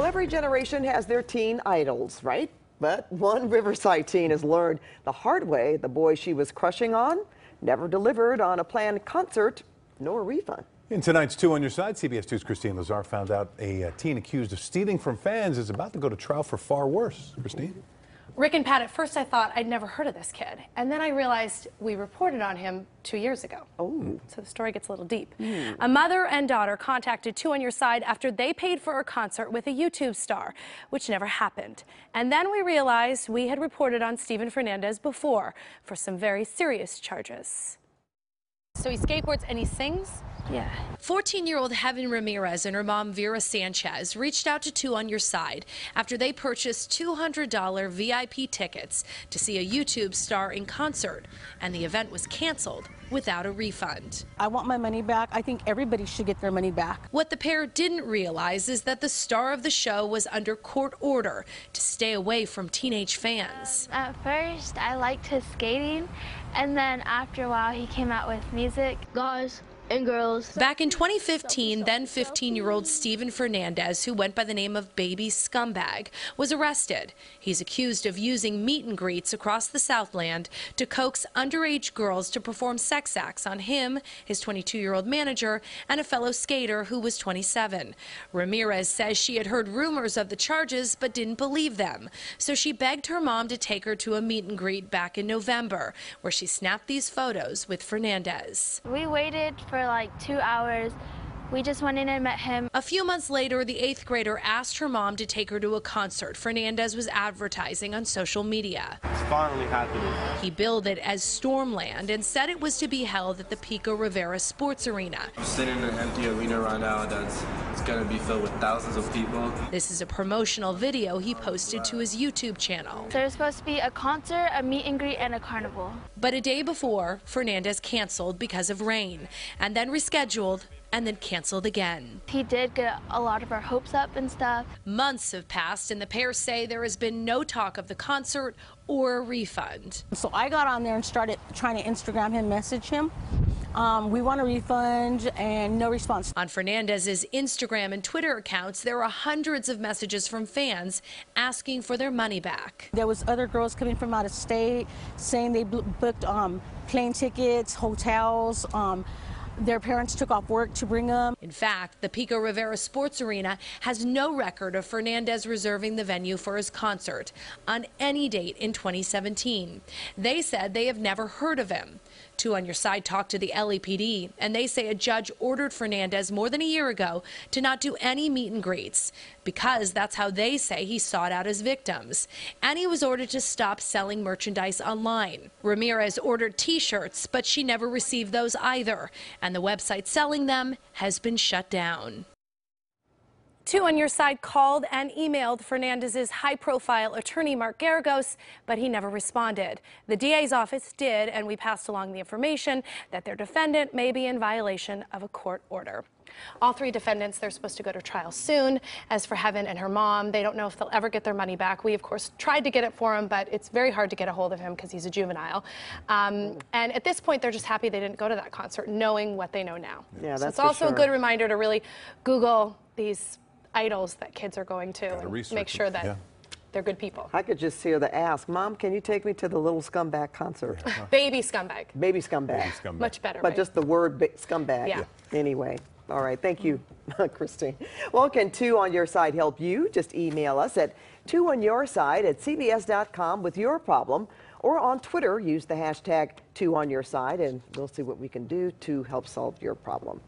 Well, every generation has their teen idols, right? But one Riverside teen has learned the hard way the boy she was crushing on never delivered on a planned concert nor refund. In tonight's Two on Your Side, CBS 2's Kristine Lazar found out a teen accused of stealing from fans is about to go to trial for far worse. Kristine? Rick and Pat, at first I thought I'd never heard of this kid. And then I realized we reported on him 2 years ago. Oh. So the story gets a little deep. A mother and daughter contacted Two on Your Side after they paid for a concert with a YouTube star, which never happened. And then we realized we had reported on Steven Fernandez before for some very serious charges. So he skateboards and he sings? Yeah. 14-year-old Heaven Ramirez and her mom Vera Sanchez reached out to Two on Your Side after they purchased $200 VIP tickets to see a YouTube star in concert, and the event was canceled without a refund. I want my money back. I think everybody should get their money back. What the pair didn't realize is that the star of the show was under court order to stay away from teenage fans. At first, I liked his skating, and then after a while, he came out with music. Guys and girls. Back in 2015, then 15-year-old Steven Fernandez, who went by the name of Baby Scumbag, was arrested. He's accused of using meet and greets across the Southland to coax underage girls to perform sex acts on him, his 22-year-old manager, and a fellow skater who was 27. Ramirez says she had heard rumors of the charges but didn't believe them, so she begged her mom to take her to a meet and greet back in November, where she snapped these photos with Fernandez. We waited for like 2 hours. We just went in and met him. A few months later, the 8th grader asked her mom to take her to a concert Fernandez was advertising on social media. It's finally happening. He billed it as Stormland and said it was to be held at the Pico Rivera Sports Arena. I'm sitting in an empty arena right now it's going to be filled with thousands of people. This is a promotional video he posted to his YouTube channel. There was supposed to be a concert, a meet and greet, and a carnival. But a day before, Fernandez canceled because of rain, and then rescheduled, and then canceled again. He did get a lot of our hopes up and stuff. Months have passed, and the pair say there has been no talk of the concert or a refund. So I got on there and started trying to Instagram him, message him. We want a refund, and no response. On Fernandez's Instagram and Twitter accounts, there are hundreds of messages from fans asking for their money back. There was other girls coming from out of state saying they booked plane tickets, hotels. Their parents took off work to bring them. In fact, the Pico Rivera Sports Arena has no record of Fernandez reserving the venue for his concert on any date in 2017. They said they have never heard of him. Two on Your Side talked to the LAPD, and they say a judge ordered Fernandez more than a year ago to not do any meet and greets because that's how they say he sought out his victims. And he was ordered to stop selling merchandise online. Ramirez ordered T-shirts, but she never received those either, and the website selling them has been shut down. Two on Your Side called and emailed Fernandez's high-profile attorney, Mark Garagos, but he never responded. The DA's office did, and we passed along the information that their defendant may be in violation of a court order. All three defendants, they're supposed to go to trial soon. As for Heaven and her mom, they don't know if they'll ever get their money back. We, of course, tried to get it for him, but it's very hard to get a hold of him because he's a juvenile. And at this point, they're just happy they didn't go to that concert, knowing what they know now. Yeah, so that's it's also for a good reminder to really Google these idols that kids are going to and make sure that they're good people. I could just hear the ask, Mom, can you take me to the little scumbag concert? Baby Scumbag. Baby Scumbag. Much better. But right? just the word scumbag. Yeah. Anyway. All right. Thank you, Kristine. Well, can Two on Your Side help you? Just email us at twoonyourside@cbs.com with your problem, or on Twitter, use the hashtag #TwoOnYourSide, and we'll see what we can do to help solve your problem.